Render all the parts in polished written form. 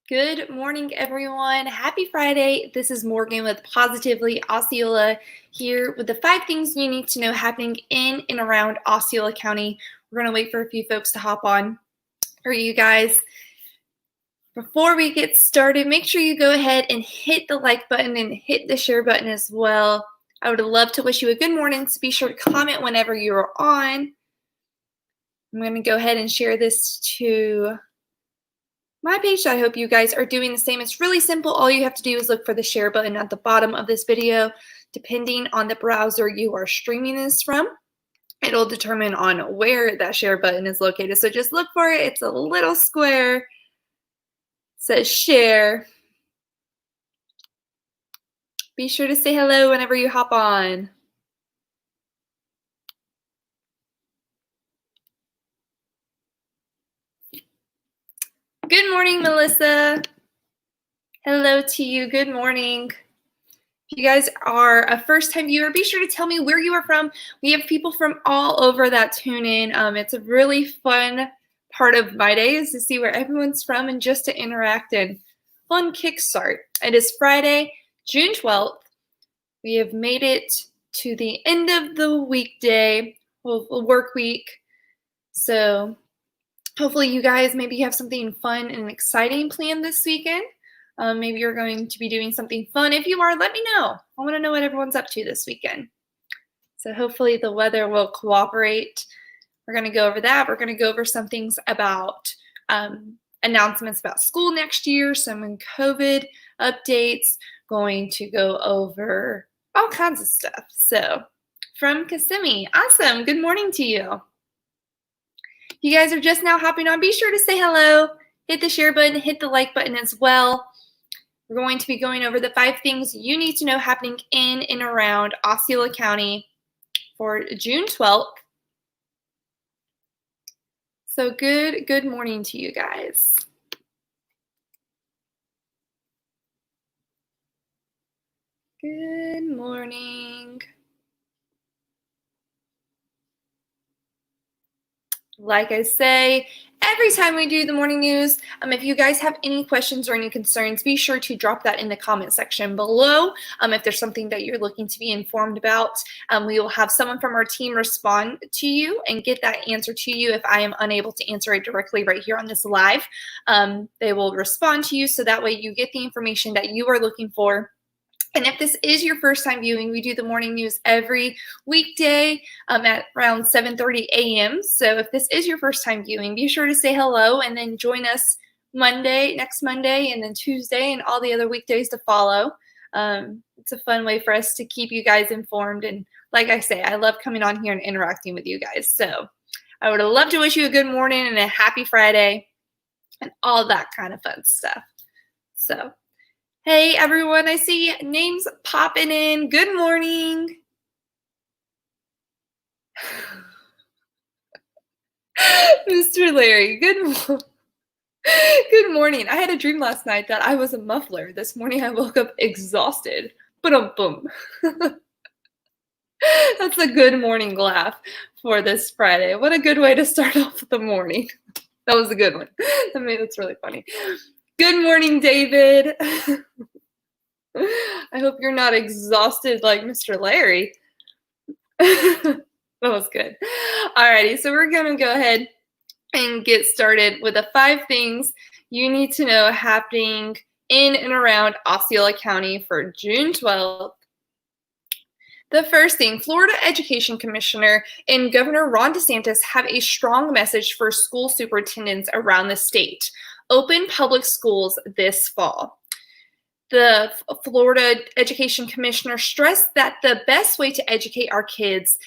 Good morning, everyone. Happy Friday. This is Morgan with Positively Osceola here with the 5 things you need to know happening in and around Osceola County. We're going to wait for a few folks to hop on for you guys. Before we get started, make sure you go ahead and hit the like button and hit the share button as well. I would love to wish you a good morning, so be sure to comment whenever you're on. I'm going to go ahead and share this to my page. I hope you guys are doing the same. It's really simple. All you have to do is look for the share button at the bottom of this video. Depending on the browser you are streaming this from, it'll determine on where that share button is located. So just look for it. It's a little square. It says share. Be sure to say hello whenever you hop on. Good morning, Melissa. Hello to you. Good morning. If you guys are a first-time viewer, be sure to tell me where you are from. We have people from all over that tune in. It's a really fun part of my day is to see where everyone's from and just to interact and fun kickstart. It is Friday, June 12th. We have made it to the end of the weekday, work week. So hopefully you guys maybe have something fun and exciting planned this weekend. Maybe you're going to be doing something fun. If you are, let me know. I want to know what everyone's up to this weekend. So hopefully the weather will cooperate. We're going to go over that. We're going to go over some things about announcements about school next year, some COVID updates, going to go over all kinds of stuff. So from Kissimmee, awesome. Good morning to you. You guys are just now hopping on. Be sure to say hello, hit the share button, hit the like button as well. We're going to be going over the 5 things you need to know happening in and around Osceola County for June 12th. So good morning to you guys. Good morning. Like I say, every time we do the morning news, if you guys have any questions or any concerns, be sure to drop that in the comment section below. If there's something that you're looking to be informed about, we will have someone from our team respond to you and get that answer to you. If I am unable to answer it directly right here on this live, they will respond to you so that way you get the information that you are looking for. And if this is your first time viewing, we do the morning news every weekday at around 7:30 a.m. So if this is your first time viewing, be sure to say hello and then join us next Monday, and then Tuesday and all the other weekdays to follow. It's a fun way for us to keep you guys informed. And like I say, I love coming on here and interacting with you guys. So I would love to wish you a good morning and a happy Friday and all that kind of fun stuff. So hey, everyone, I see names popping in. Good morning. Mr. Larry, good morning. I had a dream last night that I was a muffler. This morning I woke up exhausted. Boom. That's a good morning laugh for this Friday. What a good way to start off the morning. That was a good one. I mean, that's really funny. Good morning, David. I hope you're not exhausted like Mr. Larry. That was good. Alrighty, so we're going to go ahead and get started with the 5 things you need to know happening in and around Osceola County for June 12th. The first thing, Florida Education Commissioner and Governor Ron DeSantis have a strong message for school superintendents around the state. Open public schools this fall. The Florida Education Commissioner stressed that the best way to educate our kids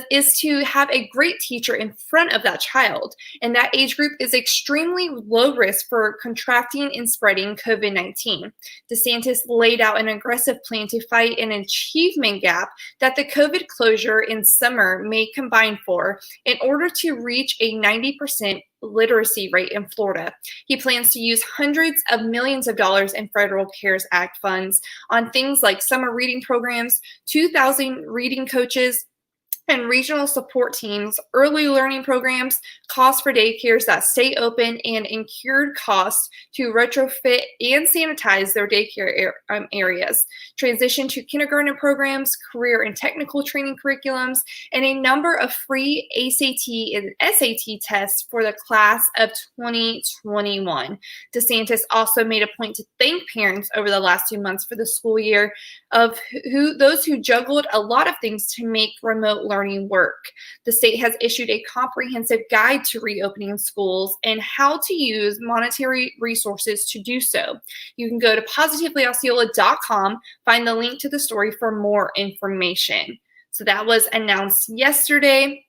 is to have a great teacher in front of that child. And that age group is extremely low risk for contracting and spreading COVID-19. DeSantis laid out an aggressive plan to fight an achievement gap that the COVID closure in summer may combine for in order to reach a 90% literacy rate in Florida. He plans to use hundreds of millions of dollars in federal CARES Act funds on things like summer reading programs, 2,000 reading coaches, and regional support teams, early learning programs, costs for daycares that stay open, and incurred costs to retrofit and sanitize their daycare areas, transition to kindergarten programs, career and technical training curriculums, and a number of free ACT and SAT tests for the class of 2021. DeSantis also made a point to thank parents over the last 2 months for the school year of those who juggled a lot of things to make remote learning work. The state has issued a comprehensive guide to reopening schools and how to use monetary resources to do so. You can go to positivelyosceola.com, find the link to the story for more information. So that was announced yesterday.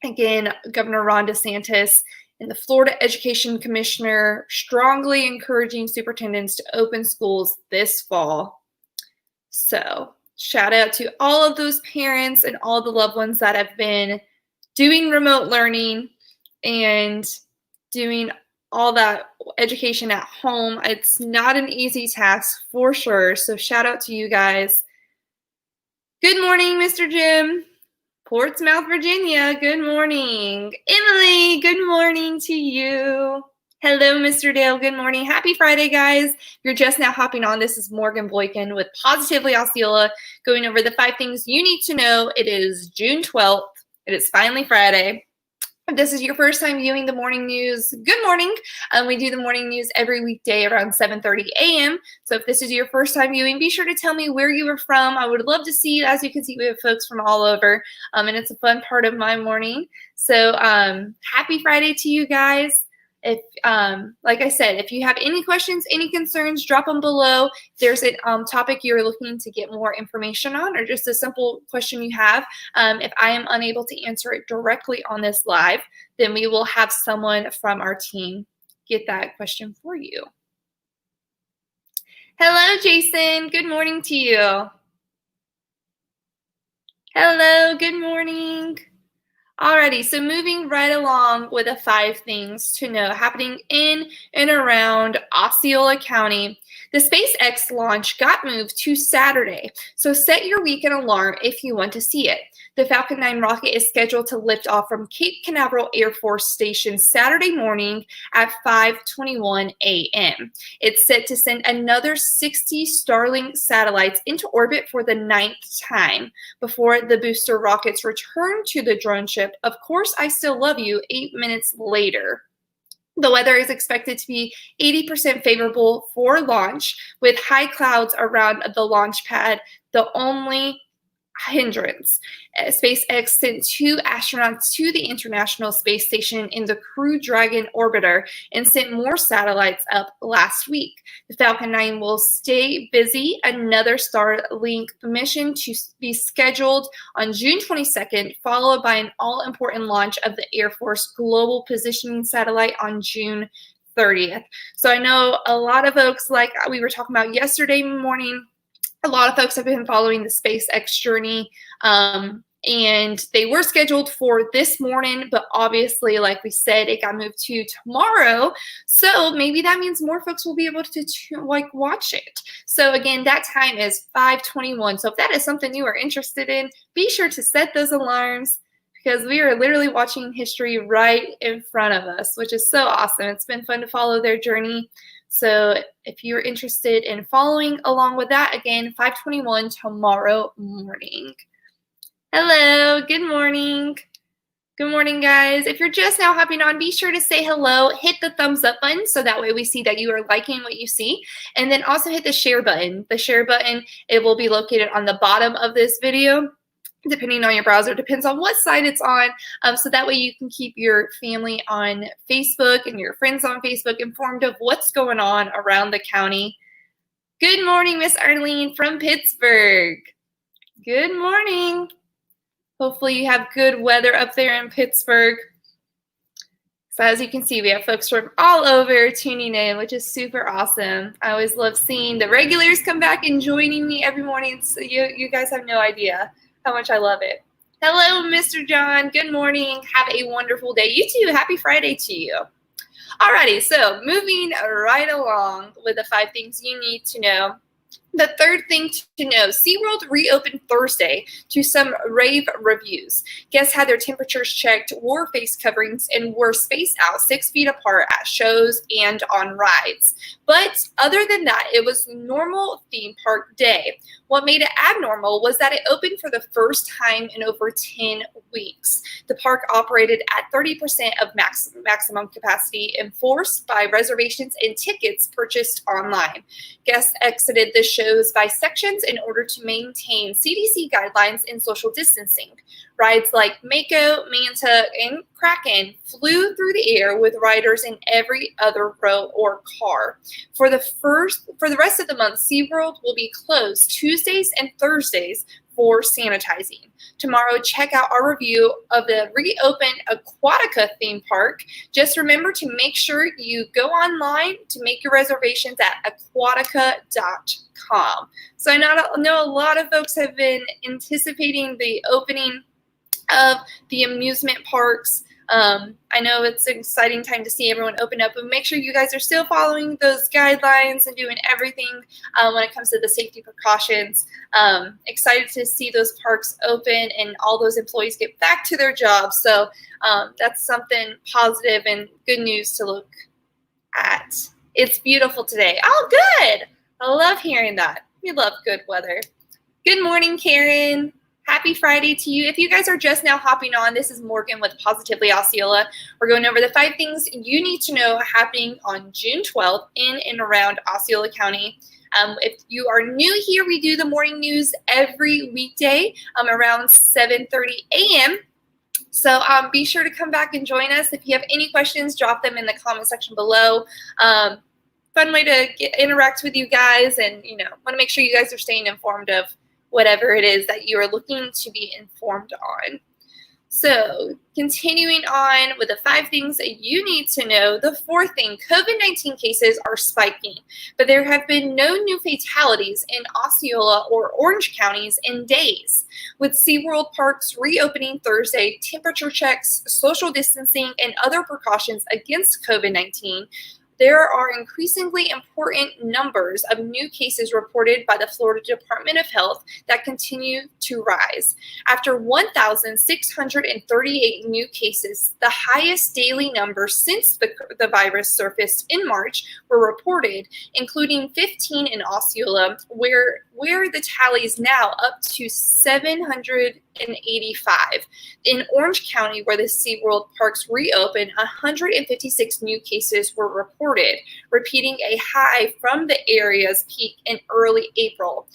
Again, Governor Ron DeSantis and the Florida Education Commissioner strongly encouraging superintendents to open schools this fall. So shout out to all of those parents and all the loved ones that have been doing remote learning and doing all that education at home. It's not an easy task for sure. So shout out to you guys. Good morning, Mr. Jim. Portsmouth, Virginia. Good morning. Emily, good morning to you. Hello, Mr. Dale. Good morning. Happy Friday, guys. If you're just now hopping on, this is Morgan Boykin with Positively Osceola, going over the 5 things you need to know. It is June 12th. It is finally Friday. If this is your first time viewing the morning news, good morning. We do the morning news every weekday around 7:30 a.m. So if this is your first time viewing, be sure to tell me where you are from. I would love to see you. As you can see, we have folks from all over, and it's a fun part of my morning. So happy Friday to you guys. If, like I said, if you have any questions, any concerns, drop them below. If there's a topic you're looking to get more information on, or just a simple question you have, if I am unable to answer it directly on this live, then we will have someone from our team get that question for you. Hello, Jason. Good morning to you. Hello, good morning. Alrighty, so moving right along with the 5 things to know happening in and around Osceola County. The SpaceX launch got moved to Saturday, so set your weekend alarm if you want to see it. The Falcon 9 rocket is scheduled to lift off from Cape Canaveral Air Force Station Saturday morning at 5:21 a.m. It's set to send another 60 Starlink satellites into orbit for the 9th time before the booster rockets return to the drone ship, Of Course I Still Love You, 8 minutes later. The weather is expected to be 80% favorable for launch, with high clouds around the launch pad the only hindrance. SpaceX sent 2 astronauts to the International Space Station in the Crew Dragon orbiter and sent more satellites up last week. The Falcon 9 will stay busy. Another Starlink mission to be scheduled on June 22nd, followed by an all-important launch of the Air Force Global Positioning Satellite on June 30th. So I know a lot of folks, like we were talking about yesterday morning, a lot of folks have been following the SpaceX journey, and they were scheduled for this morning, but obviously, like we said, it got moved to tomorrow. So maybe that means more folks will be able to watch it. So again, that time is 5:21. So if that is something you are interested in, be sure to set those alarms, because we are literally watching history right in front of us, which is so awesome. It's been fun to follow their journey. So if you're interested in following along with that, again, 5:21 tomorrow morning. Hello, good morning. Good morning, guys. If you're just now hopping on, be sure to say hello, hit the thumbs up button so that way we see that you are liking what you see, and then also hit the share button. The share button, it will be located on the bottom of this video, depending on your browser. Depends on what site it's on, so that way you can keep your family on Facebook and your friends on Facebook informed of what's going on around the county. Good morning, Miss Arlene from Pittsburgh. Good morning. Hopefully you have good weather up there in Pittsburgh. So as you can see, we have folks from all over tuning in, which is super awesome. I always love seeing the regulars come back and joining me every morning. So you guys have no idea how much I love it. Hello, Mr. John. Good morning. Have a wonderful day. You too. Happy Friday to you. Alrighty, so moving right along with the 5 things you need to know. The third thing to know, SeaWorld reopened Thursday to some rave reviews. Guests had their temperatures checked, wore face coverings, and were spaced out 6 feet apart at shows and on rides. But other than that, it was normal theme park day. What made it abnormal was that it opened for the first time in over 10 weeks. The park operated at 30% of maximum capacity, enforced by reservations and tickets purchased online. Guests exited the shows by sections in order to maintain CDC guidelines and social distancing. Rides like Mako, Manta, and Kraken flew through the air with riders in every other row or car. For the rest of the month, SeaWorld will be closed Tuesdays and Thursdays for sanitizing. Tomorrow, check out our review of the reopened Aquatica theme park. Just remember to make sure you go online to make your reservations at aquatica.com. So I know a lot of folks have been anticipating the opening of the amusement parks. I know it's an exciting time to see everyone open up, but make sure you guys are still following those guidelines and doing everything when it comes to the safety precautions. Excited to see those parks open and all those employees get back to their jobs. So that's something positive and good news to look at. It's beautiful today. Oh, good. I love hearing that. We love good weather. Good morning, Karen. Happy Friday to you. If you guys are just now hopping on, this is Morgan with Positively Osceola. We're going over the 5 things you need to know happening on June 12th in and around Osceola County. If you are new here, we do the morning news every weekday around 7:30 a.m. So be sure to come back and join us. If you have any questions, drop them in the comment section below. Fun way to interact with you guys, and want to make sure you guys are staying informed of whatever it is that you are looking to be informed on. So continuing on with the 5 things that you need to know, the 4th thing, COVID-19 cases are spiking, but there have been no new fatalities in Osceola or Orange counties in days. With SeaWorld parks reopening Thursday, temperature checks, social distancing, and other precautions against COVID-19, there are increasingly important numbers of new cases reported by the Florida Department of Health that continue to rise. After 1,638 new cases, the highest daily number since the virus surfaced in March, were reported, including 15 in Osceola, where the tally is now up to 785. In Orange County, where the SeaWorld parks reopened, 156 new cases were reported, repeating a high from the area's peak in early April.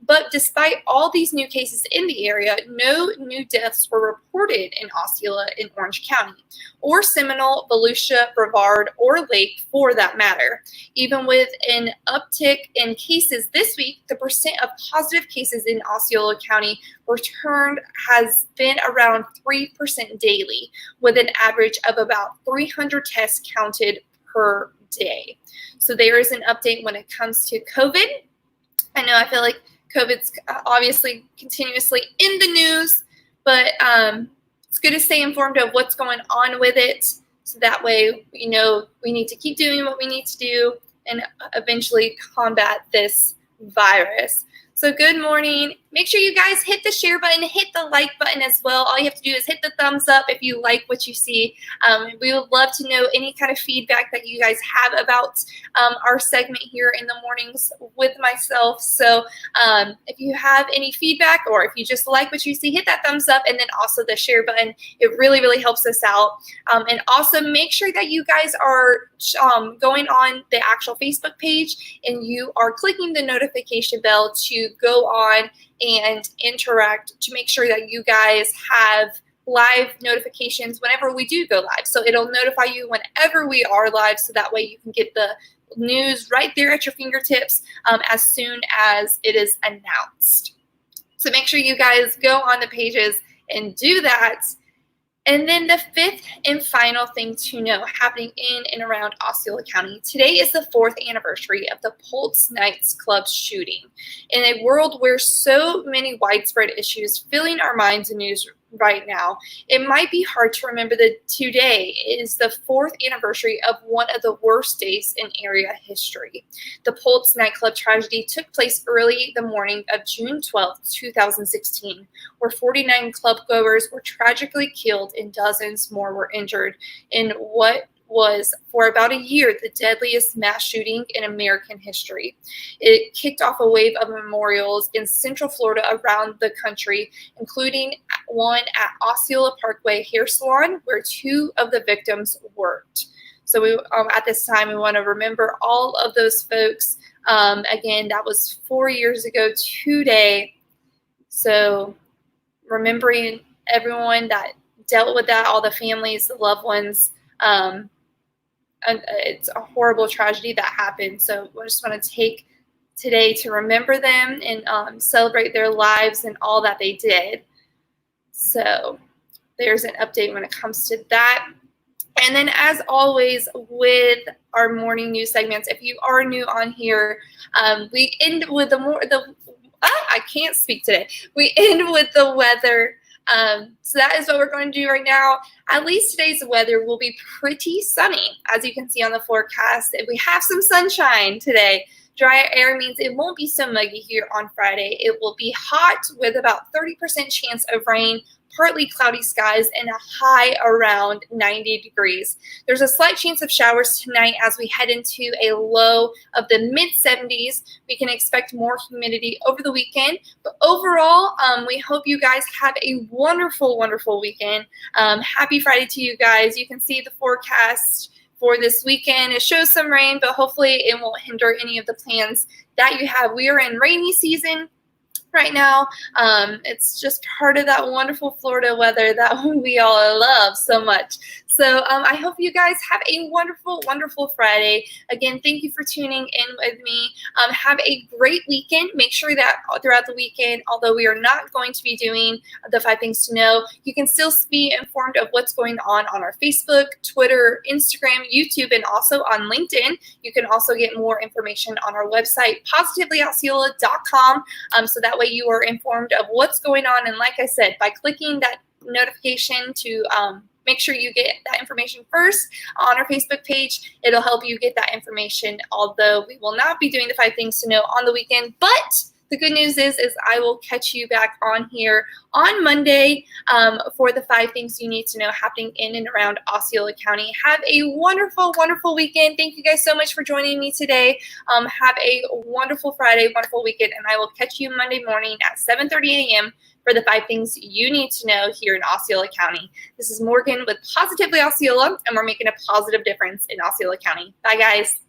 But despite all these new cases in the area, no new deaths were reported in Osceola in Orange County, or Seminole, Volusia, Brevard, or Lake for that matter. Even with an uptick in cases this week, the percent of positive cases in Osceola County returned has been around 3% daily, with an average of about 300 tests counted per day. So there is an update when it comes to COVID. I feel like COVID's obviously continuously in the news, but it's good to stay informed of what's going on with it, so that way we know we need to keep doing what we need to do and eventually combat this virus. So good morning. Make sure you guys hit the share button, hit the like button as well. All you have to do is hit the thumbs up if you like what you see. We would love to know any kind of feedback that you guys have about our segment here in the mornings with myself. So if you have any feedback, or if you just like what you see, hit that thumbs up, and then also the share button. It really, really helps us out. And also make sure that you guys are going on the actual Facebook page and you are clicking the notification bell to go on and interact, to make sure that you guys have live notifications whenever we do go live. So it'll notify you whenever we are live, so that way you can get the news right there at your fingertips as soon as it is announced. So make sure you guys go on the pages and do that. And then the 5th and final thing to know happening in and around Osceola County. Today is the 4th anniversary of the Pulse Nights Club shooting. In a world where so many widespread issues filling our minds and news right now. It might be hard to remember that today is the 4th anniversary of one of the worst days in area history. The Poltz nightclub tragedy took place early the morning of June 12, 2016, where 49 clubgoers were tragically killed and dozens more were injured in what was, for about a year, the deadliest mass shooting in American history. It kicked off a wave of memorials in Central Florida around the country, including one at Osceola Parkway Hair Salon, where 2 of the victims worked. So we, at this time, we want to remember all of those folks. Again, that was 4 years ago today. So remembering everyone that dealt with that, all the families, the loved ones. And it's a horrible tragedy that happened. So I just want to take today to remember them and celebrate their lives and all that they did. So there's an update when it comes to that. And then, as always, with our morning news segments, if you are new on here, we end with I can't speak today. We end with the weather. So that is what we're going to do right now. At least today's weather will be pretty sunny, as you can see on the forecast. If we have some sunshine today, drier air means it won't be so muggy here on Friday. It will be hot with about 30% chance of rain, partly cloudy skies, and a high around 90 degrees. There's a slight chance of showers tonight as we head into a low of the mid-70s. We can expect more humidity over the weekend. But overall, we hope you guys have a wonderful, wonderful weekend. Happy Friday to you guys. You can see the forecast for this weekend. It shows some rain, but hopefully it won't hinder any of the plans that you have. We are in rainy season right now. It's just part of that wonderful Florida weather that we all love so much. So I hope you guys have a wonderful, wonderful Friday. Again, thank you for tuning in with me. Have a great weekend. Make sure that throughout the weekend, although we are not going to be doing the 5 things to know, you can still be informed of what's going on our Facebook, Twitter, Instagram, YouTube, and also on LinkedIn. You can also get more information on our website, positivelyosceola.com, so that way you are informed of what's going on. And like I said, by clicking that notification to make sure you get that information first on our Facebook page, it'll help you get that information, although we will not be doing the 5 things to know on the weekend. But the good news is I will catch you back on here on Monday for the 5 things you need to know happening in and around Osceola County. Have a wonderful, wonderful weekend. Thank you guys so much for joining me today. Have a wonderful Friday, wonderful weekend, and I will catch you Monday morning at 7:30 a.m. for the 5 things you need to know here in Osceola County. This is Morgan with Positively Osceola, and we're making a positive difference in Osceola County. Bye, guys.